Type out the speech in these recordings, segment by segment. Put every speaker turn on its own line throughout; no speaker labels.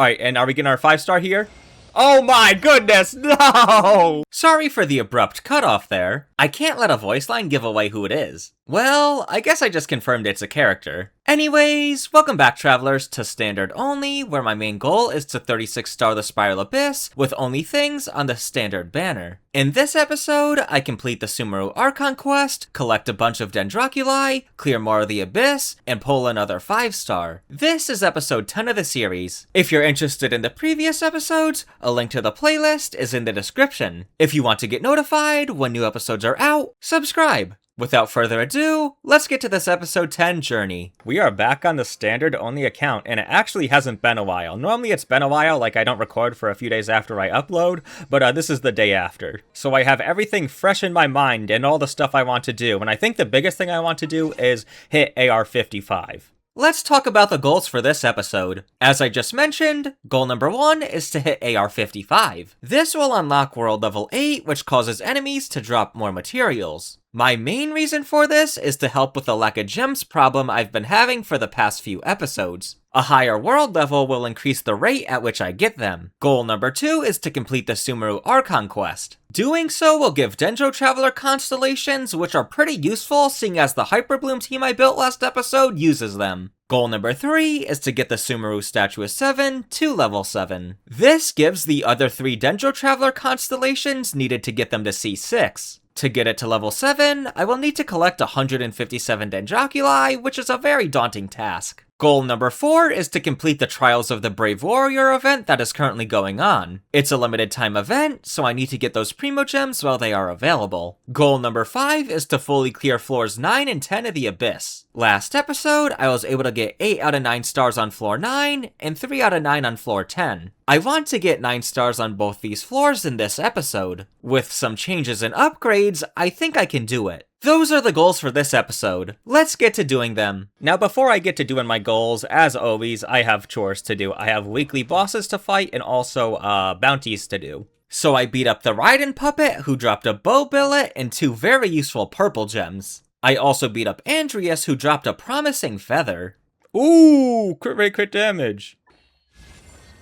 Alright, and are we getting our 5-star here? Oh my goodness, no! Sorry for the abrupt cutoff there. I can't let a voice line give away who it is. Well, I guess I just confirmed it's a character. Anyways, welcome back travelers to Standard Only, where my main goal is to 36-star the Spiral Abyss with only things on the Standard banner. In this episode, I complete the Sumeru Archon quest, collect a bunch of dendroculi, clear more of the Abyss, and pull another 5-star. This is episode 10 of the series. If you're interested in the previous episodes, a link to the playlist is in the description. If you want to get notified when new episodes are out, subscribe. Without further ado, let's get to this episode 10 journey. We are back on the Standard Only account, and it actually hasn't been a while. Normally it's been a while, like I don't record for a few days after I upload, but this is the day after. So I have everything fresh in my mind and all the stuff I want to do, and I think the biggest thing I want to do is hit AR 55. Let's talk about the goals for this episode. As I just mentioned, goal number 1 is to hit AR 55. This will unlock world level 8, which causes enemies to drop more materials. My main reason for this is to help with the lack of gems problem I've been having for the past few episodes. A higher world level will increase the rate at which I get them. Goal number 2 is to complete the Sumeru Archon quest. Doing so will give Dendro Traveler constellations, which are pretty useful seeing as the Hyperbloom team I built last episode uses them. Goal number 3 is to get the Sumeru Statue of 7 to level 7. This gives the other 3 Dendro Traveler constellations needed to get them to C6. To get it to level 7, I will need to collect 157 dendroculi, which is a very daunting task. Goal number 4 is to complete the Trials of the Brave Warrior event that is currently going on. It's a limited time event, so I need to get those Primo Gems while they are available. Goal number 5 is to fully clear floors 9 and 10 of the Abyss. Last episode, I was able to get 8 out of 9 stars on floor 9, and 3 out of 9 on floor 10. I want to get 9 stars on both these floors in this episode. With some changes and upgrades, I think I can do it. Those are the goals for this episode. Let's get to doing them. Now before I get to doing my goals, as always, I have chores to do. I have weekly bosses to fight and also bounties to do. So I beat up the Raiden puppet, who dropped a bow billet and 2 very useful purple gems. I also beat up Andreas, who dropped a promising feather. Ooh, crit rate, crit damage.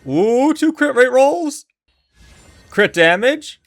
Ooh, 2 crit rate rolls. Crit damage.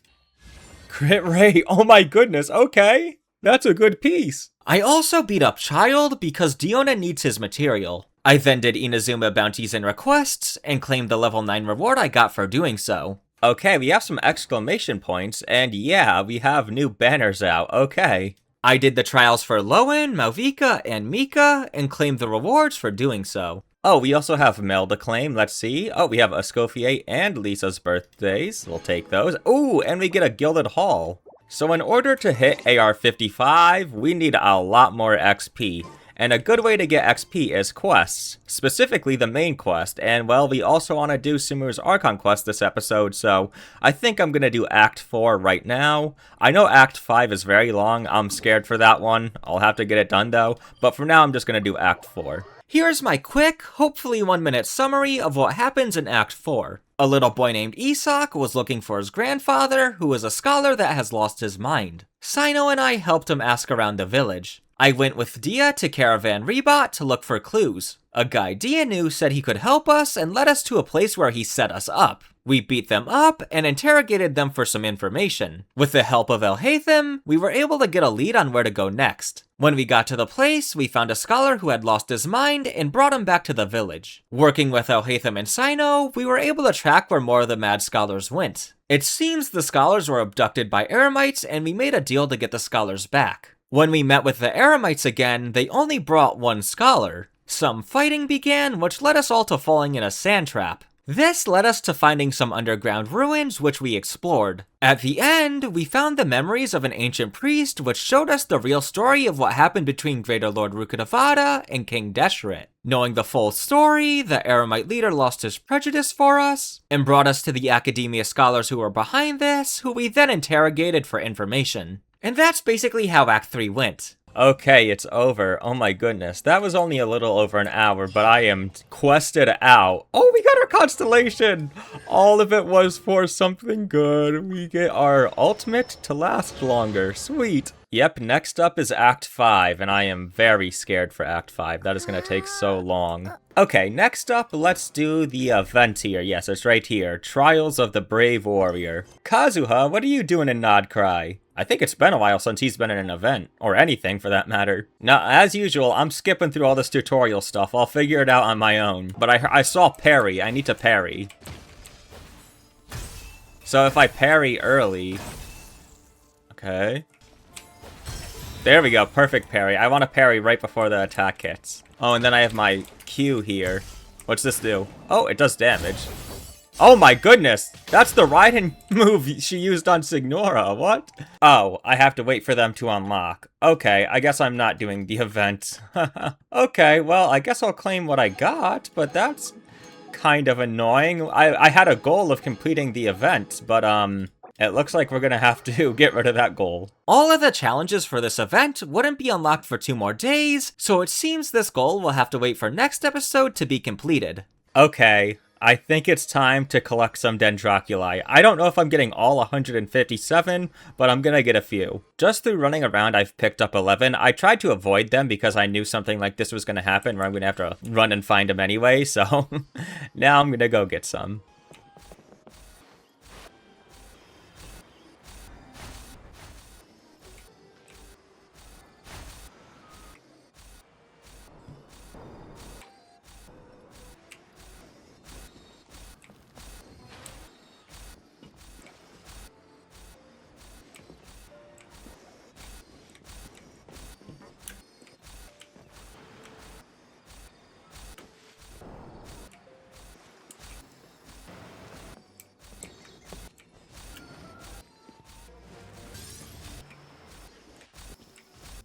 Crit rate, oh my goodness, okay. That's a good piece. I also beat up Child because Diona needs his material. I then did Inazuma bounties and requests, and claimed the level 9 reward I got for doing so. Okay, we have some exclamation points, and yeah, we have new banners out, okay. I did the trials for Lowen, Malvika, and Mika, and claimed the rewards for doing so. Oh, we also have Mel to claim, let's see. Oh, we have Escoffier and Lisa's birthdays, we'll take those. Ooh, and we get a Gilded Hall. So in order to hit AR 55, we need a lot more XP. And a good way to get XP is quests, specifically the main quest, and well, we also want to do Sumeru's Archon quest this episode, so I think I'm going to do Act 4 right now. I know Act 5 is very long, I'm scared for that one, I'll have to get it done though, but for now I'm just going to do Act 4. Here's my quick, hopefully 1-minute summary of what happens in Act 4. A little boy named Isak was looking for his grandfather, who is a scholar that has lost his mind. Sino and I helped him ask around the village. I went with Dia to Caravan Rebot to look for clues. A guy Dia knew said he could help us and led us to a place where he set us up. We beat them up and interrogated them for some information. With the help of Elhatham, we were able to get a lead on where to go next. When we got to the place, we found a scholar who had lost his mind and brought him back to the village. Working with Elhatham and Sino, we were able to track where more of the mad scholars went. It seems the scholars were abducted by Eremites and we made a deal to get the scholars back. When we met with the Eremites again, they only brought 1 scholar. Some fighting began, which led us all to falling in a sand trap. This led us to finding some underground ruins, which we explored. At the end, we found the memories of an ancient priest, which showed us the real story of what happened between Greater Lord Rukkhadevata and King Deshret. Knowing the full story, the Eremite leader lost his prejudice for us, and brought us to the academia scholars who were behind this, who we then interrogated for information. And that's basically how Act 3 went. Okay, it's over. Oh my goodness. That was only a little over an hour, but I am quested out. Oh, we got our constellation! All of it was for something good. We get our ultimate to last longer. Sweet. Yep, next up is Act 5, and I am very scared for Act 5. That is going to take so long. Okay, next up, let's do the event here. Yes, it's right here. Trials of the Brave Warrior. Kazuha, what are you doing in Nodcry? I think it's been a while since he's been in an event, or anything for that matter. Now, as usual, I'm skipping through all this tutorial stuff. I'll figure it out on my own. But I saw parry. I need to parry. So if I parry early... Okay. There we go, perfect parry. I want to parry right before the attack hits. Oh, and then I have my Q here. What's this do? Oh, it does damage. Oh my goodness! That's the Raiden move she used on Signora, what? Oh, I have to wait for them to unlock. Okay, I guess I'm not doing the event. Okay, well, I guess I'll claim what I got, but that's kind of annoying. I had a goal of completing the event, but it looks like we're gonna have to get rid of that goal. All of the challenges for this event wouldn't be unlocked for 2 more days, so it seems this goal will have to wait for next episode to be completed. Okay, I think it's time to collect some dendroculi. I don't know if I'm getting all 157, but I'm gonna get a few. Just through running around, I've picked up 11. I tried to avoid them because I knew something like this was gonna happen, where I'm gonna have to run and find them anyway, so now I'm gonna go get some.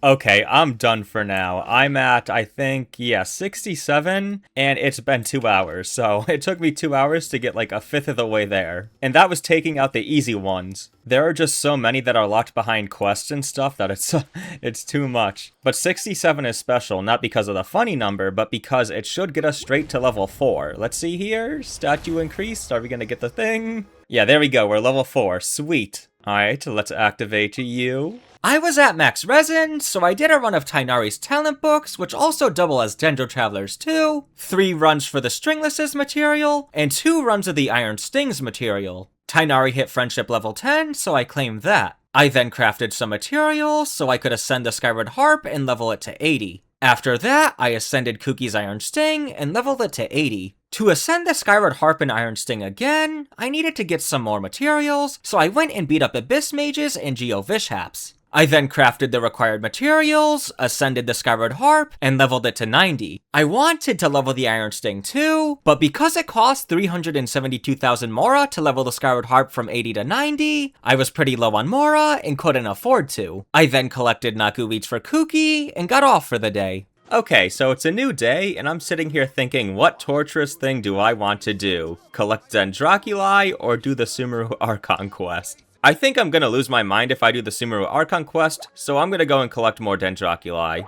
Okay, I'm done for now. I'm at, I think, yeah, 67, and it's been 2 hours, so it took me 2 hours to get like a fifth of the way there. And that was taking out the easy ones. There are just so many that are locked behind quests and stuff that it's too much. But 67 is special, not because of the funny number, but because it should get us straight to level 4. Let's see here, statue increased, are we gonna get the thing? Yeah, there we go, we're level 4, sweet. Alright, let's activate you. I was at max resin, so I did a run of Tighnari's talent books, which also double as Dendro Travelers 2, 3 runs for the Stringlesses material, and 2 runs of the Iron Stings material. Tighnari hit friendship level 10, so I claimed that. I then crafted some materials, so I could ascend the Skyward Harp and level it to 80. After that, I ascended Kuki's Iron Sting and leveled it to 80. To ascend the Skyward Harp and Iron Sting again, I needed to get some more materials, so I went and beat up Abyss Mages and Geo Vishaps. I then crafted the required materials, ascended the Skyward Harp, and leveled it to 90. I wanted to level the Iron Sting too, but because it cost 372,000 Mora to level the Skyward Harp from 80 to 90, I was pretty low on Mora and couldn't afford to. I then collected Naku Beads for Kuki and got off for the day. Okay, so it's a new day, and I'm sitting here thinking, what torturous thing do I want to do? Collect Dendroculi or do the Sumeru Archon quest? I think I'm gonna lose my mind if I do the Sumeru Archon quest, so I'm gonna go and collect more Dendroculi.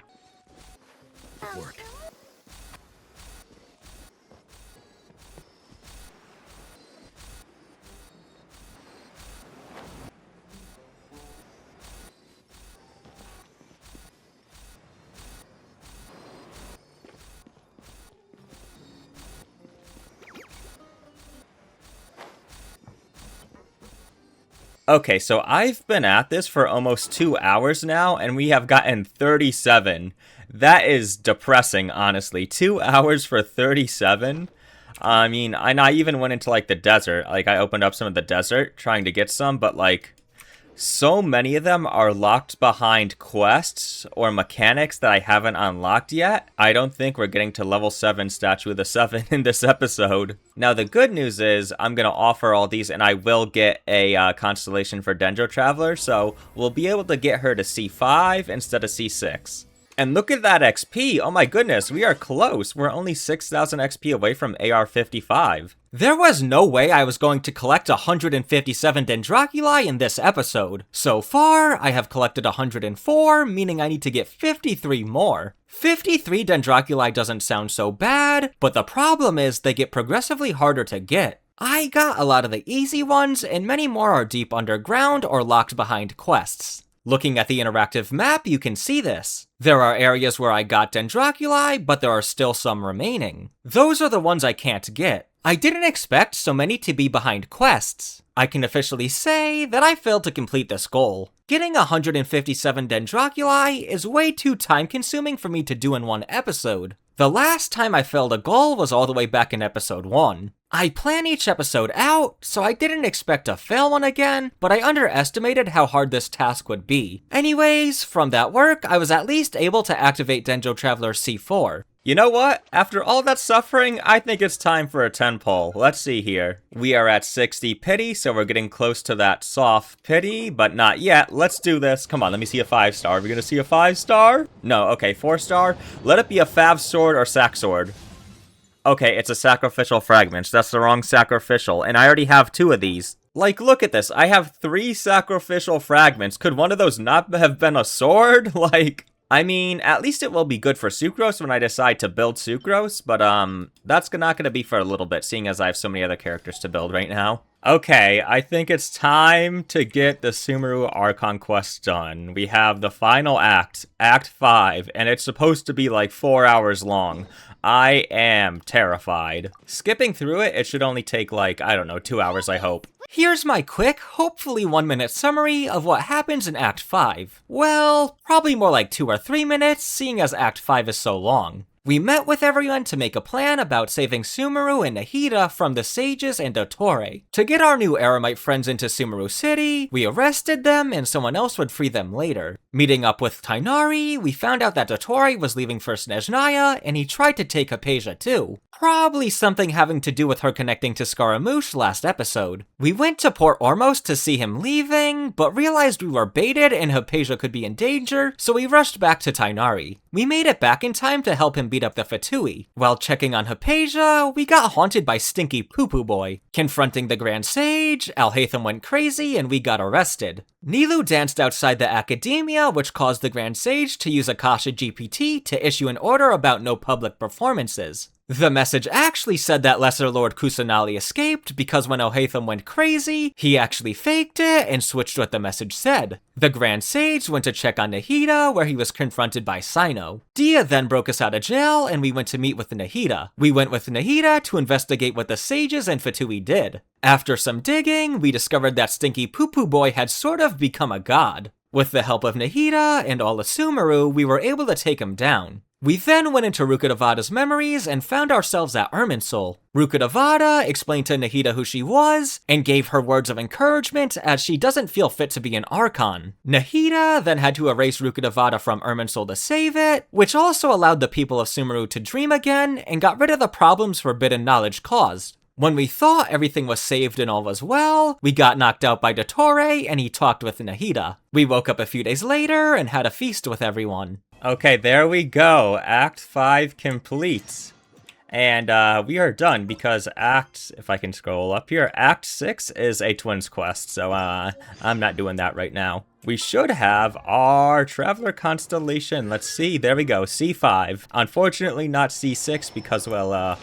Work. Okay, so I've been at this for almost 2 hours now, and we have gotten 37. That is depressing, honestly. 2 hours for 37? I mean, I even went into, like, the desert. Like, I opened up some of the desert, trying to get some, but, like, so many of them are locked behind quests or mechanics that I haven't unlocked yet. I don't think we're getting to level 7 Statue of the 7 in this episode. Now, the good news is I'm going to offer all these and I will get a constellation for Dendro Traveler, so we'll be able to get her to C5 instead of C6. And look at that XP. Oh my goodness, we are close. We're only 6,000 XP away from AR-55. There was no way I was going to collect 157 dendroculi in this episode. So far, I have collected 104, meaning I need to get 53 more. 53 dendroculi doesn't sound so bad, but the problem is they get progressively harder to get. I got a lot of the easy ones, and many more are deep underground or locked behind quests. Looking at the interactive map, you can see this. There are areas where I got dendroculi, but there are still some remaining. Those are the ones I can't get. I didn't expect so many to be behind quests. I can officially say that I failed to complete this goal. Getting 157 dendroculi is way too time-consuming for me to do in one episode. The last time I failed a goal was all the way back in episode 1. I plan each episode out, so I didn't expect to fail one again, but I underestimated how hard this task would be. Anyways, from that work, I was at least able to activate Dendro Traveler C4. You know what? After all that suffering, I think it's time for a 10 pull. Let's see here. We are at 60 pity, so we're getting close to that soft pity, but not yet. Let's do this. Come on, let me see a 5-star. Are we gonna see a 5-star? No, okay, 4-star. Let it be a Fav Sword or Sac Sword. Okay, it's a Sacrificial Fragments. That's the wrong Sacrificial, and I already have 2 of these. Like, look at this. I have 3 Sacrificial Fragments. Could one of those not have been a sword? Like... I mean, at least it will be good for Sucrose when I decide to build Sucrose, but that's not going to be for a little bit, seeing as I have so many other characters to build right now. Okay, I think it's time to get the Sumeru Archon quest done. We have the final act, Act 5, and it's supposed to be like 4 hours long. I am terrified. Skipping through it, it should only take like, I don't know, 2 hours, I hope. Here's my quick, hopefully 1-minute summary of what happens in Act 5. Well, probably more like 2 or 3 minutes, seeing as Act 5 is so long. We met with everyone to make a plan about saving Sumeru and Nahida from the Sages and Dottore. To get our new Eremite friends into Sumeru City, we arrested them and someone else would free them later. Meeting up with Tighnari, we found out that Dottore was leaving for Snezhnaya and he tried to take Hypatia too. Probably something having to do with her connecting to Scaramouche last episode. We went to Port Ormos to see him leaving, but realized we were baited and Hypatia could be in danger, so we rushed back to Tighnari. We made it back in time to help him beat up the Fatui. While checking on Hypatia, we got haunted by Stinky Poo Poo Boy. Confronting the Grand Sage, Alhaitham went crazy and we got arrested. Nilou danced outside the academia, which caused the Grand Sage to use Akasha GPT to issue an order about no public performances. The message actually said that Lesser Lord Kusanali escaped because when Alhaitham went crazy, he actually faked it and switched what the message said. The Grand Sage went to check on Nahida, where he was confronted by Sino. Dia then broke us out of jail and we went to meet with Nahida. We went with Nahida to investigate what the Sages and Fatui did. After some digging, we discovered that Stinky Poo Poo Boy had sort of become a god. With the help of Nahida and all of Sumeru, we were able to take him down. We then went into Rukkhadevada's memories and found ourselves at Irminsul. Rukkhadevada explained to Nahida who she was, and gave her words of encouragement as she doesn't feel fit to be an Archon. Nahida then had to erase Rukkhadevada from Irminsul to save it, which also allowed the people of Sumeru to dream again, and got rid of the problems forbidden knowledge caused. When we thought everything was saved and all was well, we got knocked out by Dottore and he talked with Nahida. We woke up a few days later and had a feast with everyone. Okay, there we go. Act 5 complete. And we are done because if I can scroll up here, Act 6 is a Twins quest, so I'm not doing that right now. We should have our Traveler Constellation. Let's see, there we go, C5. Unfortunately not C6 because, well,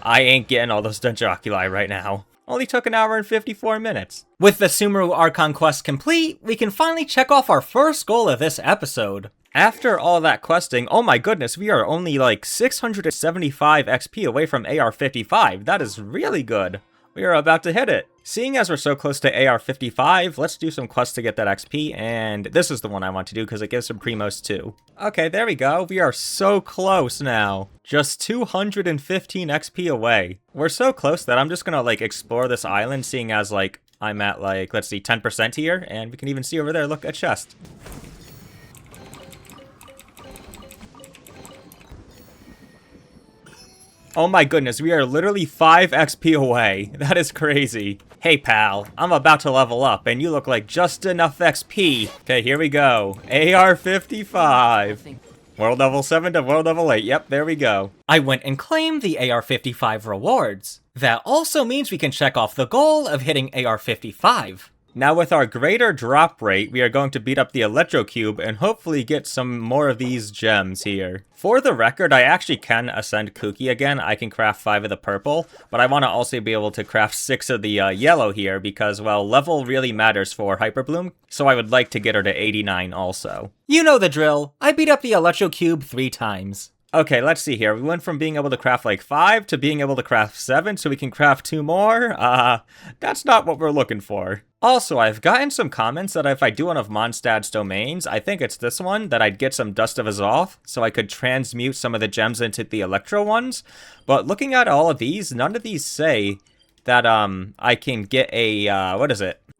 I ain't getting all those dendroculi right now. Only took an hour and 54 minutes. With the Sumeru Archon quest complete, we can finally check off our first goal of this episode. After all that questing, oh my goodness, we are only like 675 XP away from AR-55. That is really good. We are about to hit it. Seeing as we're so close to AR-55, let's do some quests to get that XP, and this is the one I want to do because it gives some primos too. Okay, there we go. We are so close now. Just 215 XP away. We're so close that I'm just gonna like explore this island, seeing as like I'm at like, let's see, 10% here, and we can even see over there, look, a chest. Oh my goodness, we are literally 5 XP away. That is crazy. Hey pal, I'm about to level up and you look like just enough XP. Okay, here we go. AR-55. World level 7 to world level 8. Yep, there we go. I went and claimed the AR-55 rewards. That also means we can check off the goal of hitting AR-55. Now with our greater drop rate, we are going to beat up the Electrocube and hopefully get some more of these gems here. For the record, I actually can ascend Kuki again. I can craft 5 of the purple, but I want to also be able to craft 6 of the yellow here because, well, level really matters for Hyperbloom, so I would like to get her to 89 also. You know the drill. I beat up the Electrocube 3 times. Okay, let's see here. We went from being able to craft like 5 to being able to craft 7, so we can craft 2 more. That's not what we're looking for. Also, I've gotten some comments that if I do one of Mondstadt's domains, I think it's this one, that I'd get some Dust of Azoth, so I could transmute some of the gems into the Electro ones. But looking at all of these, none of these say that I can get a,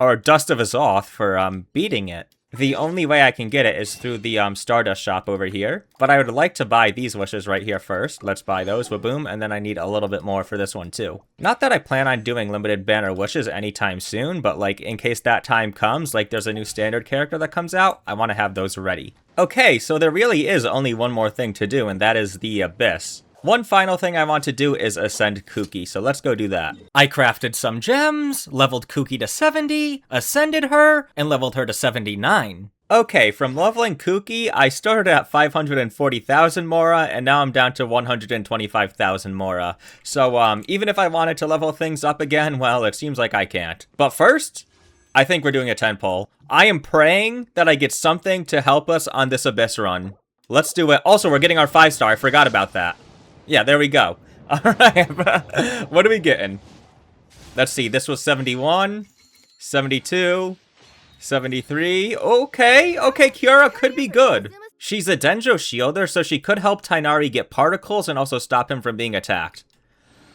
or Dust of Azoth for beating it. The only way I can get it is through the Stardust shop over here. But I would like to buy these wishes right here first. Let's buy those, boom, and then I need a little bit more for this one too. Not that I plan on doing limited banner wishes anytime soon, but like in case that time comes, like there's a new standard character that comes out, I want to have those ready. Okay, so there really is only one more thing to do, and that is the Abyss. One final thing I want to do is ascend Kuki, so let's go do that. I crafted some gems, leveled Kuki to 70, ascended her, and leveled her to 79. Okay, from leveling Kuki, I started at 540,000 Mora, and now I'm down to 125,000 Mora. So, even if I wanted to level things up again, well, it seems like I can't. But first, I think we're doing a 10 pull. I am praying that I get something to help us on this Abyss run. Let's do it. Also, we're getting our 5-star, I forgot about that. Yeah, there we go. Alright, what are we getting? Let's see, this was 71, 72, 73. Okay, Kiara could be good. She's a Dendro Shielder, so she could help Tighnari get particles and also stop him from being attacked.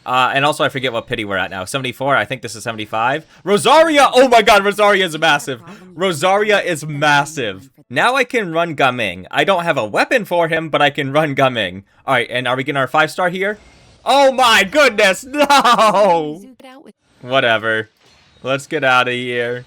And also I forget what pity we're at now. 74, I think this is 75. Rosaria! Oh my god, Rosaria is massive. Rosaria is massive. Now I can run Gaming. I don't have a weapon for him, but I can run Gaming. Alright, and are we getting our 5-star here? Oh my goodness, no! Whatever. Let's get out of here.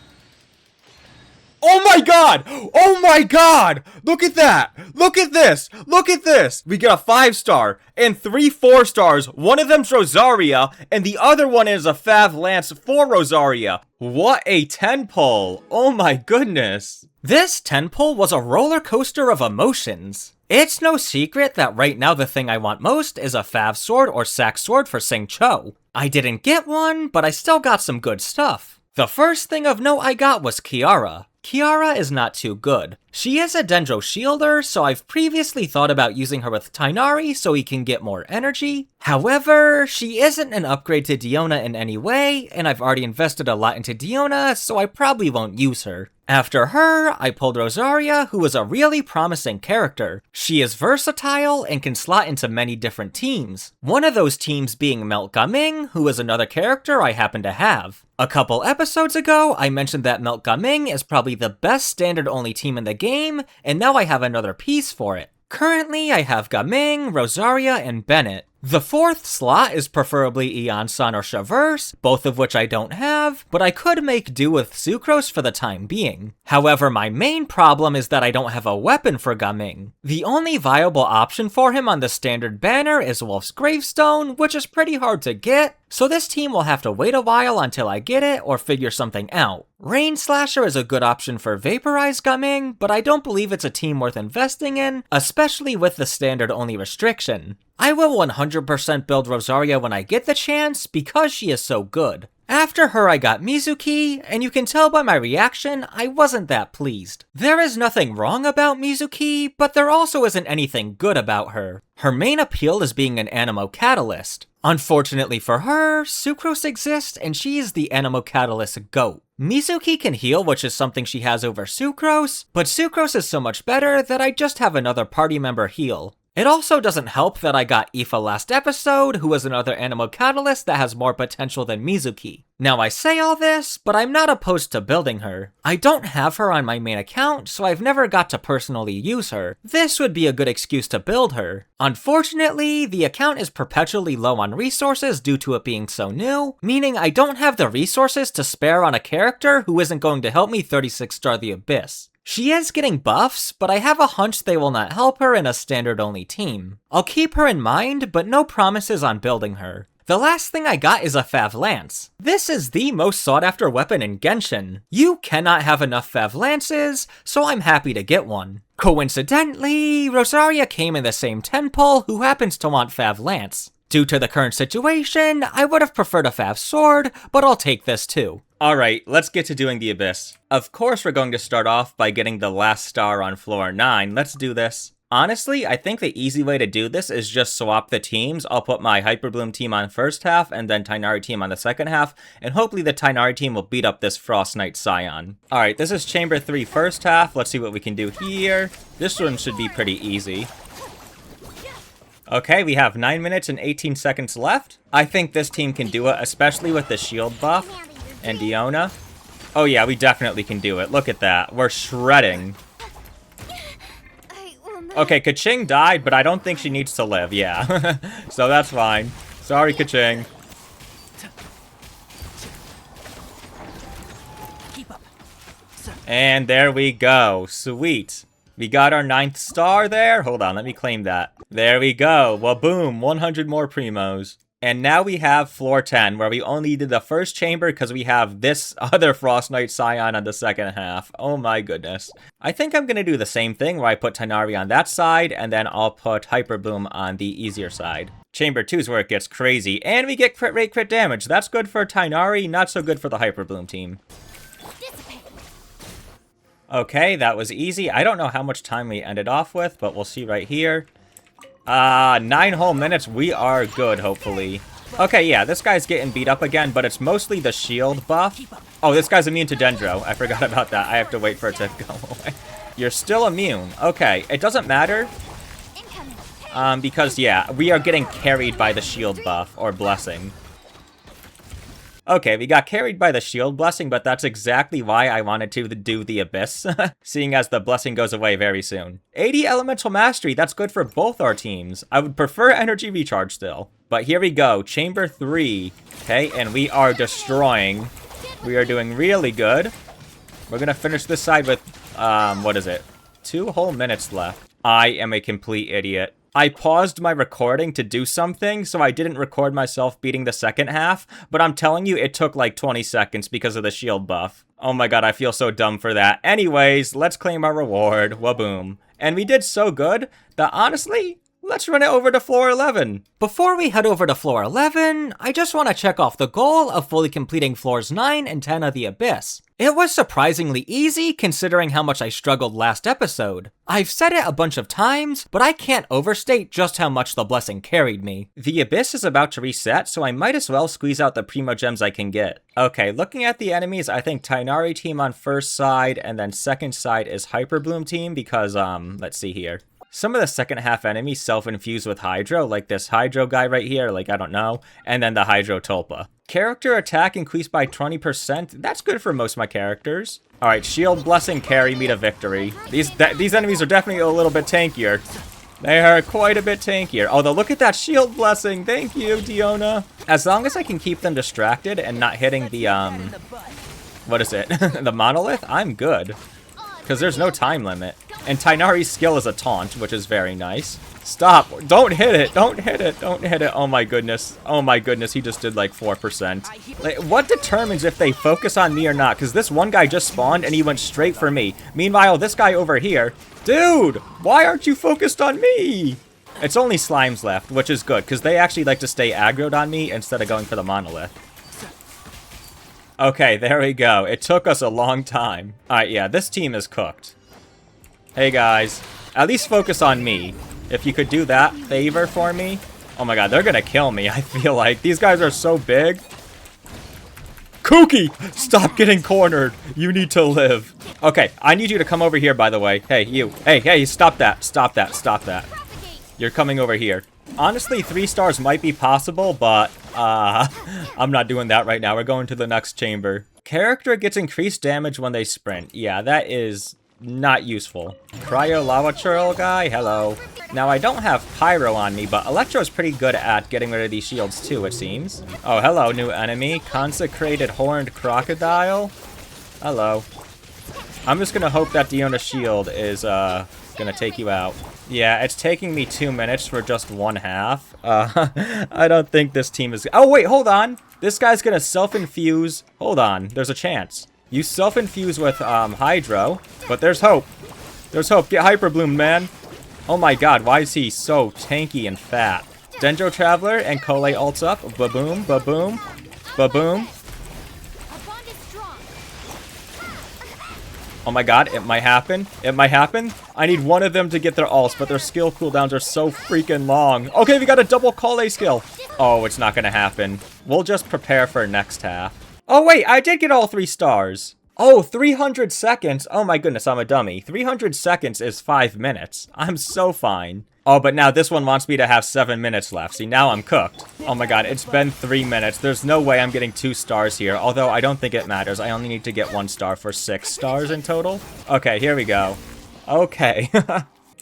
Oh my god! Oh my god! Look at that! Look at this! Look at this! We get a 5-star and 3 4-stars. One of them's Rosaria, and the other one is a Fav Lance for Rosaria. What a 10 pull! Oh my goodness! This 10 pull was a roller coaster of emotions. It's no secret that right now the thing I want most is a Fav sword or Sack sword for Sing Cho. I didn't get one, but I still got some good stuff. The first thing of note I got was Kiara. Kiara is not too good. She is a Dendro Shielder, so I've previously thought about using her with Tighnari so he can get more energy. However, she isn't an upgrade to Diona in any way, and I've already invested a lot into Diona, so I probably won't use her. After her, I pulled Rosaria, who is a really promising character. She is versatile and can slot into many different teams. One of those teams being Melt Gaming, who is another character I happen to have. A couple episodes ago, I mentioned that Melt Gaming is probably the best standard-only team in the game, and now I have another piece for it. Currently, I have Gaming, Rosaria, and Bennett. The 4th slot is preferably Eon-san or Shaverse, both of which I don't have, but I could make do with Sucrose for the time being. However, my main problem is that I don't have a weapon for Gaming. The only viable option for him on the standard banner is Wolf's Gravestone, which is pretty hard to get, so this team will have to wait a while until I get it or figure something out. Rain Slasher is a good option for Vaporize Gaming, but I don't believe it's a team worth investing in, especially with the standard only restriction. I will 100% build Rosaria when I get the chance because she is so good. After her I got Mizuki, and you can tell by my reaction, I wasn't that pleased. There is nothing wrong about Mizuki, but there also isn't anything good about her. Her main appeal is being an Animo Catalyst. Unfortunately for her, Sucrose exists and she is the Animo Catalyst GOAT. Mizuki can heal, which is something she has over Sucrose, but Sucrose is so much better that I just have another party member heal. It also doesn't help that I got Aoife last episode, who is another Animo Catalyst that has more potential than Mizuki. Now I say all this, but I'm not opposed to building her. I don't have her on my main account, so I've never got to personally use her. This would be a good excuse to build her. Unfortunately, the account is perpetually low on resources due to it being so new, meaning I don't have the resources to spare on a character who isn't going to help me 36-star the Abyss. She is getting buffs, but I have a hunch they will not help her in a standard-only team. I'll keep her in mind, but no promises on building her. The last thing I got is a Fav Lance. This is the most sought-after weapon in Genshin. You cannot have enough Fav Lances, so I'm happy to get one. Coincidentally, Rosaria came in the same temple who happens to want Fav Lance. Due to the current situation, I would have preferred a Fav Sword, but I'll take this too. Alright, let's get to doing the Abyss. Of course we're going to start off by getting the last star on floor 9, let's do this. Honestly, I think the easy way to do this is just swap the teams. I'll put my Hyperbloom team on first half and then Tighnari team on the second half, and hopefully the Tighnari team will beat up this Frost Knight Scion. Alright, this is Chamber 3 first half. Let's see what we can do here. This one should be pretty easy. Okay, we have 9 minutes and 18 seconds left. I think this team can do it, especially with the shield buff and Diona. Oh yeah, we definitely can do it. Look at that. We're shredding. Okay, Kaching died, but I don't think she needs to live, yeah. So that's fine. Sorry, Kaching. And there we go. Sweet. We got our 9th star there. Hold on, let me claim that. There we go. Well, boom, 100 more primos. And now we have floor 10, where we only did the first chamber because we have this other Frost Knight Scion on the second half. Oh my goodness. I think I'm going to do the same thing, where I put Tighnari on that side, and then I'll put Hyperbloom on the easier side. Chamber 2 is where it gets crazy, and we get crit rate, crit damage. That's good for Tighnari, not so good for the Hyperbloom team. Okay, that was easy. I don't know how much time we ended off with, but we'll see right here. 9 whole minutes. We are good, hopefully. Okay, yeah, this guy's getting beat up again, but it's mostly the shield buff. Oh, this guy's immune to Dendro. I forgot about that. I have to wait for it to go away. You're still immune. Okay, it doesn't matter. Because, yeah, we are getting carried by the shield buff, or blessing. Okay, we got carried by the shield blessing, but that's exactly why I wanted to do the Abyss, seeing as the blessing goes away very soon. 80 elemental mastery, that's good for both our teams. I would prefer energy recharge still. But here we go, chamber 3, okay, and we are destroying. We are doing really good. We're gonna finish this side with, what is it? 2 whole minutes left. I am a complete idiot. I paused my recording to do something, so I didn't record myself beating the second half, but I'm telling you, it took like 20 seconds because of the shield buff. Oh my god, I feel so dumb for that. Anyways, let's claim our reward. Waboom. And we did so good that honestly, let's run it over to floor 11. Before we head over to floor 11, I just want to check off the goal of fully completing floors 9 and 10 of the Abyss. It was surprisingly easy considering how much I struggled last episode. I've said it a bunch of times, but I can't overstate just how much the blessing carried me. The Abyss is about to reset, so I might as well squeeze out the primo gems I can get. Okay, looking at the enemies, I think Tighnari team on first side, and then second side is Hyperbloom team because, let's see here. Some of the second half enemies self-infuse with Hydro, like this Hydro guy right here, like I don't know, and then the Hydro Tulpa. Character attack increased by 20%, that's good for most of my characters. Alright, Shield Blessing carry me to victory. These enemies are definitely a little bit tankier. They are quite a bit tankier. Although look at that Shield Blessing, thank you Diona. As long as I can keep them distracted and not hitting the, what is it, the Monolith, I'm good. Because there's no time limit. And Tighnari's skill is a taunt, which is very nice. Stop! Don't hit it! Don't hit it! Don't hit it! Oh my goodness. Oh my goodness, he just did like 4%. Like, what determines if they focus on me or not? Because this one guy just spawned and he went straight for me. Meanwhile, this guy over here... Dude! Why aren't you focused on me? It's only slimes left, which is good, because they actually like to stay aggroed on me instead of going for the monolith. Okay, there we go. It took us a long time. Alright, yeah, this team is cooked. Hey guys, at least focus on me. If you could do that favor for me. Oh my god, they're gonna kill me, I feel like. These guys are so big. Kooky! Stop getting cornered. You need to live. Okay, I need you to come over here, by the way. Hey, you. Hey, stop that. Stop that. Stop that. You're coming over here. Honestly, 3 stars might be possible, but I'm not doing that right now. We're going to the next chamber. Character gets increased damage when they sprint. Yeah, that is not useful. Cryo Lava Churl guy, hello. Now, I don't have Pyro on me, but Electro's pretty good at getting rid of these shields too, it seems. Oh, hello, new enemy. Consecrated Horned Crocodile. Hello. I'm just gonna hope that Diona's shield is gonna take you out. Yeah, it's taking me 2 minutes for just 1/2. I don't think this team is... Oh, wait, hold on. This guy's gonna self-infuse. Hold on, there's a chance. You self-infuse with Hydro, but there's hope. There's hope. Get Hyper Bloomed, man. Oh my god, why is he so tanky and fat? Dendro Traveler and Kole ults up. Ba-boom, ba-boom, ba-boom. Oh my god, it might happen. It might happen. I need one of them to get their ults, but their skill cooldowns are so freaking long. Okay, we got a double Kole skill. Oh, it's not gonna happen. We'll just prepare for next half. Oh wait, I did get all 3 stars. Oh, 300 seconds. Oh my goodness, I'm a dummy. 300 seconds is 5 minutes. I'm so fine. Oh, but now this one wants me to have 7 minutes left. See, now I'm cooked. Oh my god, it's been 3 minutes. There's no way I'm getting 2 stars here, although I don't think it matters. I only need to get 1 star for 6 stars in total. Okay, here we go. Okay.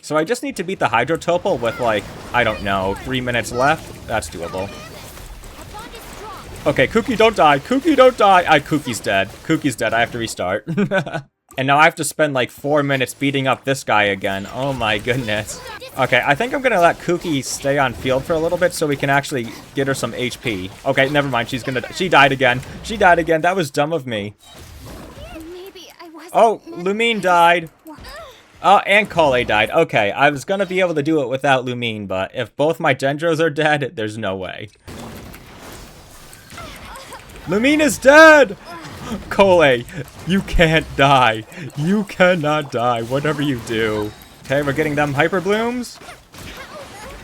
So I just need to beat the Hydrotopal with, like, I don't know, 3 minutes left? That's doable. Okay, Kuki, don't die. Kuki, don't die. Kuki's dead. Kuki's dead. I have to restart. And now I have to spend like 4 minutes beating up this guy again. Oh my goodness. Okay, I think I'm gonna let Kuki stay on field for a little bit so we can actually get her some HP. Okay, never mind. She died again. She died again. That was dumb of me. Oh, Lumine died. Oh, and Kole died. Okay, I was gonna be able to do it without Lumine, but if both my Dendros are dead, there's no way. Lumine is dead! Kole, you can't die. You cannot die, whatever you do. Okay, we're getting them Hyper Blooms.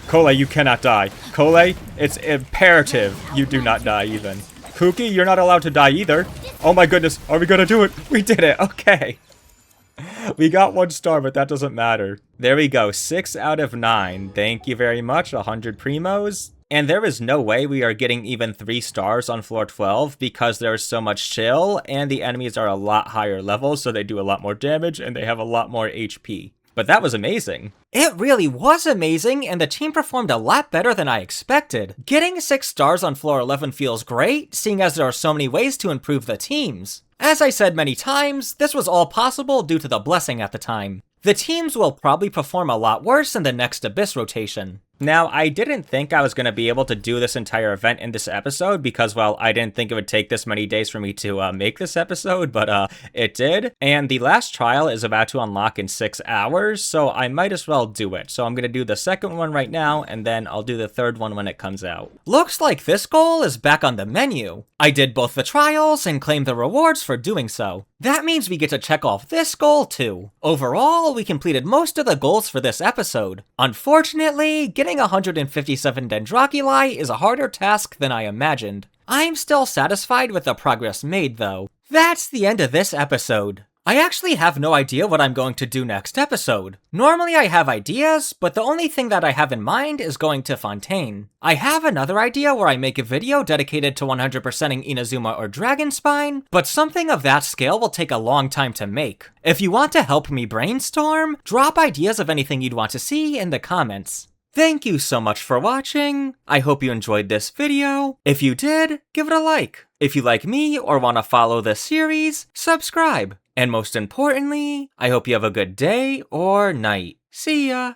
Kole, you cannot die. Kole, it's imperative you do not die even. Kuki, you're not allowed to die either. Oh my goodness, are we gonna do it? We did it, okay. We got 1 star, but that doesn't matter. There we go, 6 out of 9. Thank you very much, 100 primos. And there is no way we are getting even 3 stars on floor 12 because there is so much chill and the enemies are a lot higher levels, so they do a lot more damage and they have a lot more HP. But that was amazing. It really was amazing, and the team performed a lot better than I expected. Getting 6 stars on floor 11 feels great, seeing as there are so many ways to improve the teams. As I said many times, this was all possible due to the blessing at the time. The teams will probably perform a lot worse in the next Abyss rotation. Now, I didn't think I was going to be able to do this entire event in this episode because, well, I didn't think it would take this many days for me to make this episode, but it did. And the last trial is about to unlock in 6 hours, so I might as well do it. So I'm going to do the second one right now, and then I'll do the third one when it comes out. Looks like this goal is back on the menu. I did both the trials and claimed the rewards for doing so. That means we get to check off this goal too. Overall, we completed most of the goals for this episode. Unfortunately, getting 157 dendroculi is a harder task than I imagined. I'm still satisfied with the progress made though. That's the end of this episode. I actually have no idea what I'm going to do next episode. Normally I have ideas, but the only thing that I have in mind is going to Fontaine. I have another idea where I make a video dedicated to 100%ing Inazuma or Dragonspine, but something of that scale will take a long time to make. If you want to help me brainstorm, drop ideas of anything you'd want to see in the comments. Thank you so much for watching. I hope you enjoyed this video. If you did, give it a like. If you like me or want to follow this series, subscribe. And most importantly, I hope you have a good day or night. See ya!